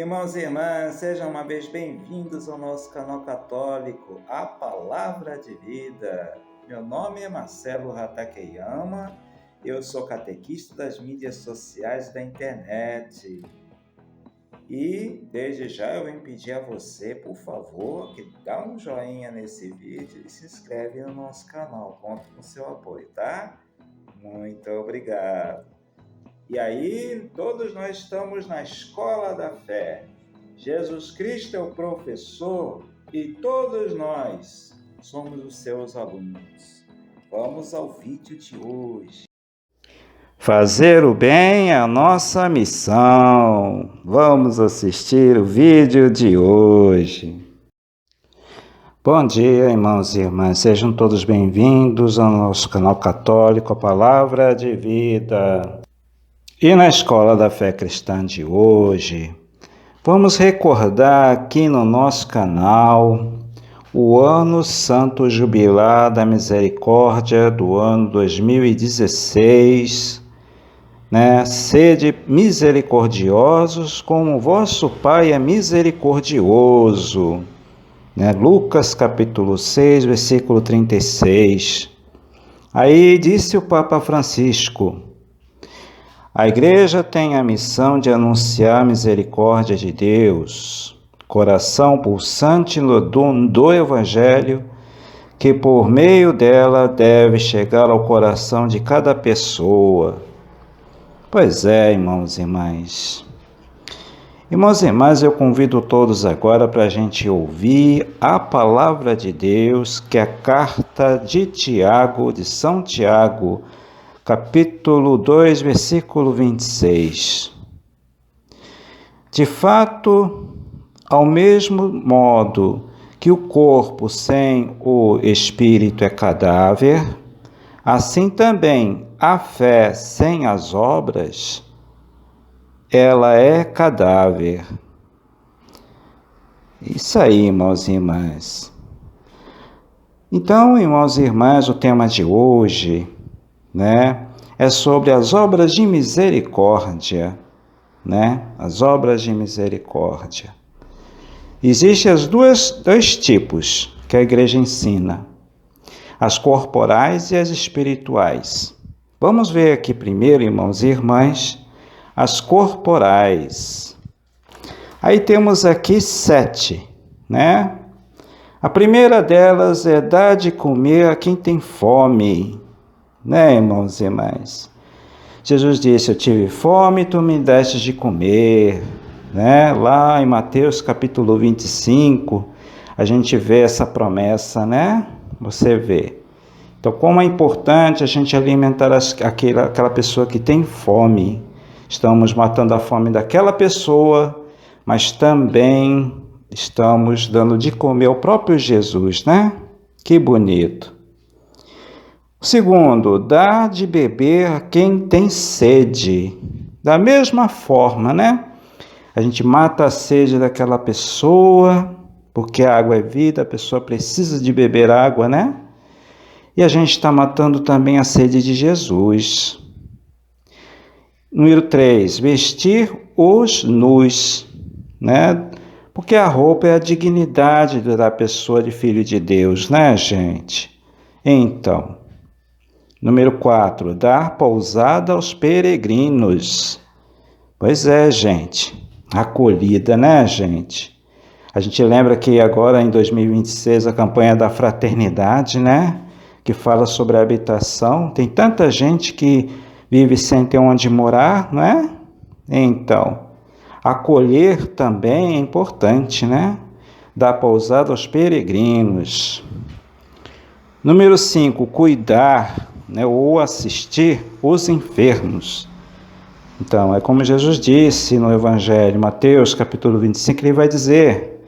Irmãos e irmãs, sejam uma vez bem-vindos ao nosso canal católico, A Palavra de Vida. Meu nome é Marcelo Hatakeyama, eu sou catequista das mídias sociais da internet. E, desde já, eu venho pedir a você, por favor, que dá um joinha nesse vídeo e se inscreve no nosso canal. Conto com seu apoio, tá? Muito obrigado. E aí, todos nós estamos na escola da fé. Jesus Cristo é o professor e todos nós somos os seus alunos. Vamos ao vídeo de hoje. Fazer o bem é a nossa missão. Vamos assistir o vídeo de hoje. Bom dia, irmãos e irmãs. Sejam todos bem-vindos ao nosso canal católico, A Palavra de Vida. E na Escola da Fé Cristã de hoje, vamos recordar aqui no nosso canal o Ano Santo Jubilar da Misericórdia do ano 2016, Sede misericordiosos como o vosso Pai é misericordioso. Lucas capítulo 6, versículo 36. Aí disse o Papa Francisco: a Igreja tem a missão de anunciar a misericórdia de Deus, coração pulsante do Evangelho, que por meio dela deve chegar ao coração de cada pessoa. Pois é, irmãos e irmãs. Irmãos e irmãs, eu convido todos agora para a gente ouvir a palavra de Deus, que é a carta de Tiago, de São Tiago, capítulo 2, versículo 26. De fato, ao mesmo modo que o corpo sem o espírito é cadáver, assim também a fé sem as obras, ela é cadáver. Isso aí, irmãos e irmãs. Então, irmãos e irmãs, o tema de hoje é sobre as obras de misericórdia, As obras de misericórdia. Existem dois tipos que a igreja ensina: as corporais e as espirituais. Vamos ver aqui primeiro, irmãos e irmãs, as corporais. Aí temos aqui 7, A primeira delas é dar de comer a quem tem fome. Irmãos e irmãs? Jesus disse: eu tive fome, tu me deste de comer. Lá em Mateus capítulo 25, a gente vê essa promessa, Você vê. Então, como é importante a gente alimentar aquela pessoa que tem fome. Estamos matando a fome daquela pessoa, mas também estamos dando de comer ao próprio Jesus, Que bonito. Segundo, dar de beber a quem tem sede. Da mesma forma, A gente mata a sede daquela pessoa, porque a água é vida, a pessoa precisa de beber água, E a gente está matando também a sede de Jesus. Número 3, vestir os nus, Porque a roupa é a dignidade da pessoa de filho de Deus, gente? Então, número 4, dar pousada aos peregrinos. Pois é, gente. Acolhida, gente? A gente lembra que agora, em 2026, a campanha da fraternidade, Que fala sobre a habitação. Tem tanta gente que vive sem ter onde morar, Então, acolher também é importante, Dar pousada aos peregrinos. Número 5, cuidar, ou assistir os enfermos. Então, é como Jesus disse no Evangelho, Mateus capítulo 25, ele vai dizer: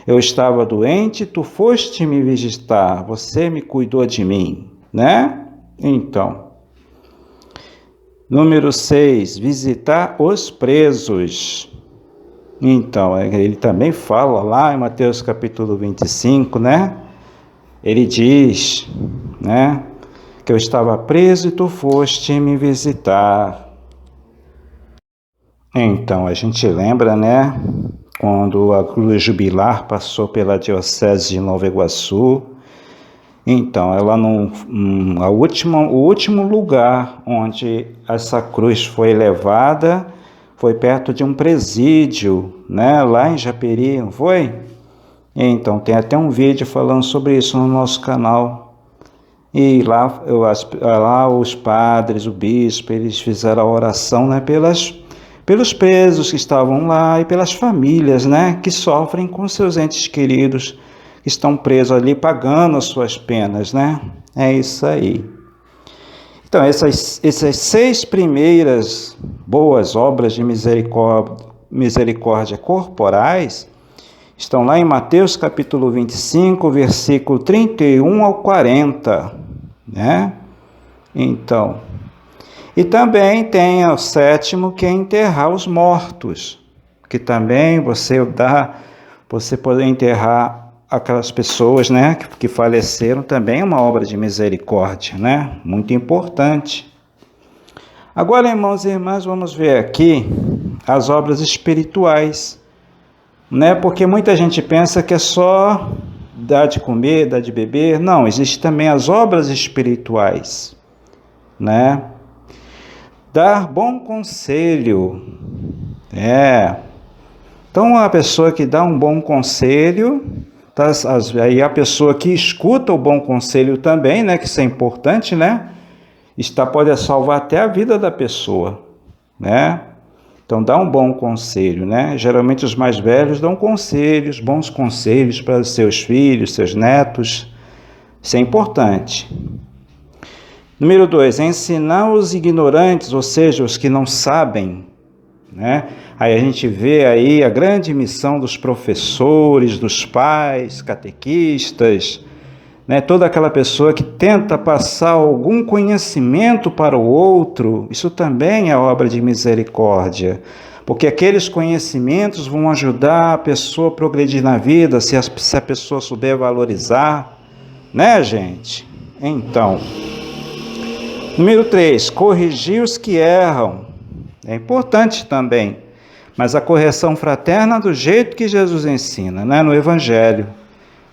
eu estava doente, tu foste me visitar, você me cuidou de mim, Então, número 6, visitar os presos. Então, ele também fala lá em Mateus capítulo 25, Ele diz, que eu estava preso e tu foste me visitar. Então, a gente lembra, quando a cruz jubilar passou pela Diocese de Nova Iguaçu. Então, ela o último lugar onde essa cruz foi levada foi perto de um presídio, né? Lá em Japeri, não foi? Então, tem até um vídeo falando sobre isso no nosso canal. E lá os padres, o bispo, eles fizeram a oração, né, pelos presos que estavam lá e pelas famílias, né, que sofrem com seus entes queridos, que estão presos ali pagando as suas penas, né? É isso aí. Então, essas 6 primeiras boas obras de misericórdia corporais estão lá em Mateus capítulo 25, versículo 31 ao 40, né? Então, e também tem o 7º, que é enterrar os mortos, que também você poder enterrar aquelas pessoas, né, que faleceram, também é uma obra de misericórdia, né? Muito importante. Agora, irmãos e irmãs, vamos ver aqui as obras espirituais, né? Porque muita gente pensa que é só dar de comer, dar de beber. Não, existem também as obras espirituais, né? Dar bom conselho. Então, a pessoa que dá um bom conselho, aí a pessoa que escuta o bom conselho também, né? Que isso é importante, né? Pode salvar até a vida da pessoa, né? Então, dá um bom conselho, né? Geralmente os mais velhos dão conselhos, bons conselhos para os seus filhos, seus netos. Isso é importante. Número 2, ensinar os ignorantes, ou seja, os que não sabem, né? Aí a gente vê aí a grande missão dos professores, dos pais, catequistas, né? Toda aquela pessoa que tenta passar algum conhecimento para o outro, isso também é obra de misericórdia, porque aqueles conhecimentos vão ajudar a pessoa a progredir na vida, se a pessoa souber valorizar, né, gente? Então, número 3, corrigir os que erram. É importante também, mas a correção fraterna do jeito que Jesus ensina, né, no Evangelho.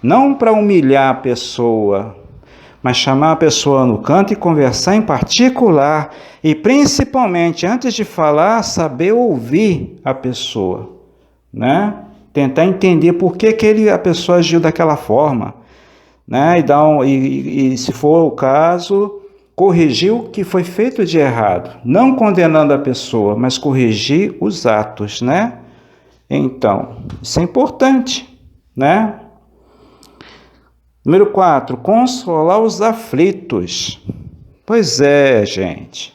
Não para humilhar a pessoa, mas chamar a pessoa no canto e conversar em particular. E principalmente, antes de falar, saber ouvir a pessoa, né? Tentar entender por que a pessoa agiu daquela forma, né? E se for o caso, corrigir o que foi feito de errado. Não condenando a pessoa, mas corrigir os atos, né? Então, isso é importante, né? Número 4, consolar os aflitos. Pois é, gente.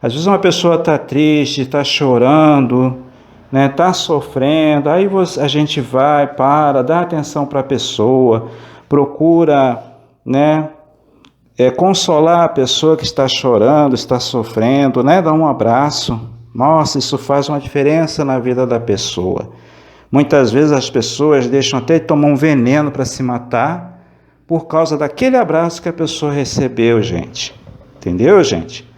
Às vezes uma pessoa está triste, está chorando, né, está sofrendo, aí a gente vai, dá atenção para a pessoa, procura, né, consolar a pessoa que está chorando, está sofrendo, né, dar um abraço. Nossa, isso faz uma diferença na vida da pessoa. Muitas vezes as pessoas deixam até de tomar um veneno para se matar, por causa daquele abraço que a pessoa recebeu, gente. Entendeu, gente?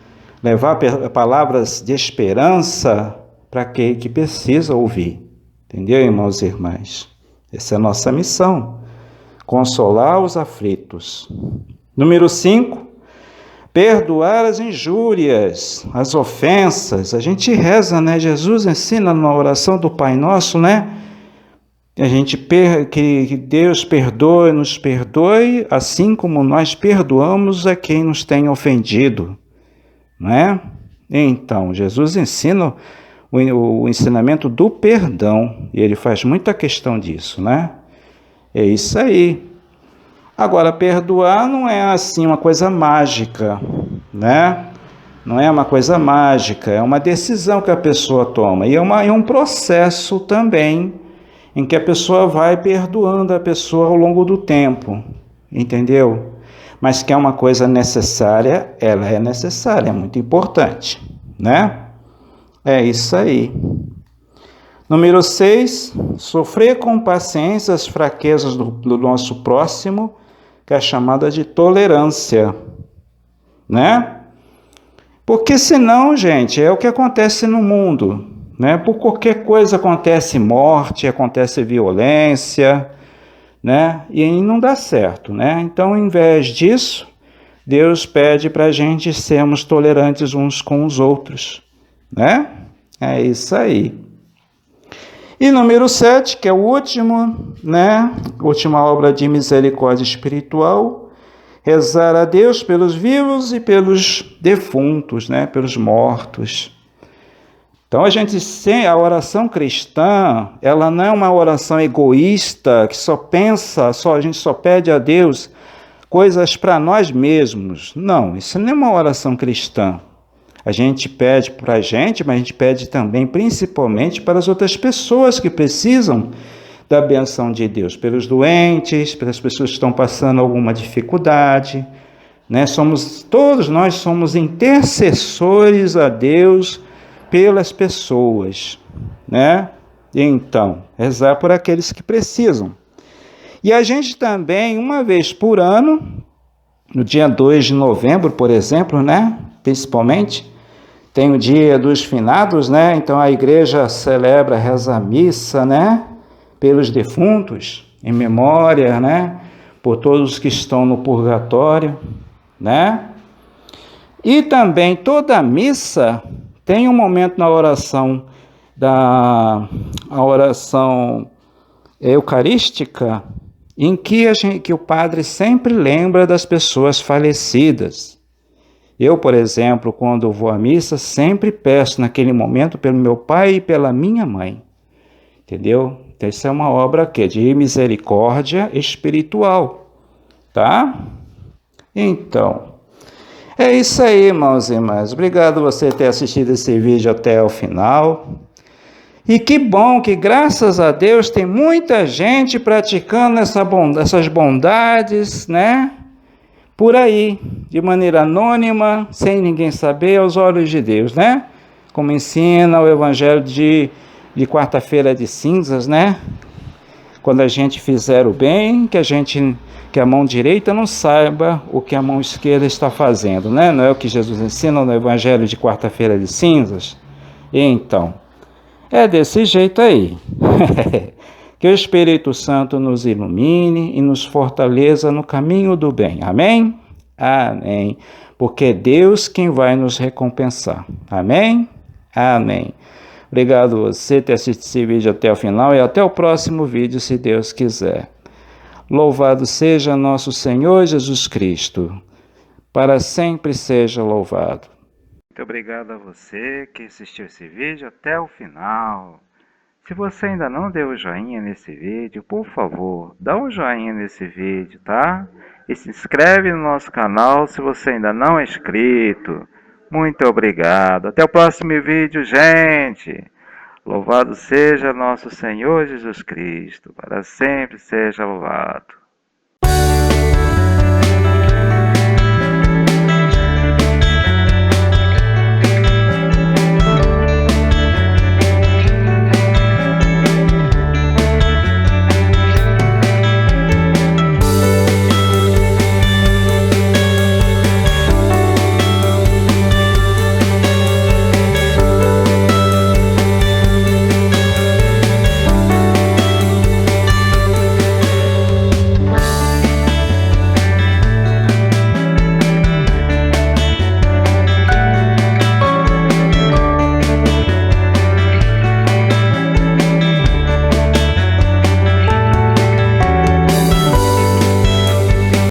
Levar palavras de esperança para quem que precisa ouvir. Entendeu, irmãos e irmãs? Essa é a nossa missão. Consolar os aflitos. Número 5, perdoar as injúrias, as ofensas. A gente reza, né? Jesus ensina na oração do Pai Nosso, né? Que Deus nos perdoe, assim como nós perdoamos a quem nos tem ofendido, não é? Então, Jesus ensina o ensinamento do perdão, e ele faz muita questão disso, né? É isso aí. Agora, perdoar não é assim uma coisa mágica, né? Não é uma coisa mágica, é uma decisão que a pessoa toma, e é um processo também, em que a pessoa vai perdoando a pessoa ao longo do tempo, entendeu? Mas que é uma coisa necessária, ela é necessária, é muito importante, né? É isso aí. Número 6, sofrer com paciência as fraquezas do nosso próximo, que é chamada de tolerância, né? Porque senão, gente, é o que acontece no mundo, né? Por qualquer coisa acontece morte, acontece violência, né? E aí não dá certo, né? Então, ao invés disso, Deus pede para a gente sermos tolerantes uns com os outros, né? É isso aí. E número 7, que é o último, né? Última obra de misericórdia espiritual, rezar a Deus pelos vivos e pelos defuntos, né? Pelos mortos. Então a oração cristã, ela não é uma oração egoísta que só pensa, a gente só pede a Deus coisas para nós mesmos. Não, isso não é uma oração cristã. A gente pede para a gente, mas a gente pede também, principalmente, para as outras pessoas que precisam da benção de Deus, pelos doentes, pelas pessoas que estão passando alguma dificuldade, né? Todos nós somos intercessores a Deus pelas pessoas, né? Então, rezar por aqueles que precisam. E a gente também, uma vez por ano, no dia 2 de novembro, por exemplo, né? Principalmente, tem o dia dos finados, né? Então a igreja celebra, reza a missa, né? Pelos defuntos, em memória, né? Por todos os que estão no purgatório, né? E também toda missa tem um momento na oração a oração eucarística em que o padre sempre lembra das pessoas falecidas. Eu, por exemplo, quando vou à missa, sempre peço naquele momento pelo meu pai e pela minha mãe. Entendeu? Então, isso é uma obra de misericórdia espiritual, tá? Então, é isso aí, irmãos e irmãs. Obrigado você ter assistido esse vídeo até o final. E que bom que, graças a Deus, tem muita gente praticando essas bondades, né? Por aí, de maneira anônima, sem ninguém saber, aos olhos de Deus, né? Como ensina o Evangelho de quarta-feira de cinzas, né? Quando a gente fizer o bem, que a mão direita não saiba o que a mão esquerda está fazendo, né? Não é o que Jesus ensina no Evangelho de quarta-feira de cinzas? Então, é desse jeito aí. Que o Espírito Santo nos ilumine e nos fortaleça no caminho do bem. Amém? Amém. Porque é Deus quem vai nos recompensar. Amém? Amém. Obrigado a você por ter assistido esse vídeo até o final e até o próximo vídeo, se Deus quiser. Louvado seja nosso Senhor Jesus Cristo. Para sempre seja louvado. Muito obrigado a você que assistiu esse vídeo até o final. Se você ainda não deu o joinha nesse vídeo, por favor, dá um joinha nesse vídeo, tá? E se inscreve no nosso canal se você ainda não é inscrito. Muito obrigado. Até o próximo vídeo, gente. Louvado seja nosso Senhor Jesus Cristo. Para sempre seja louvado.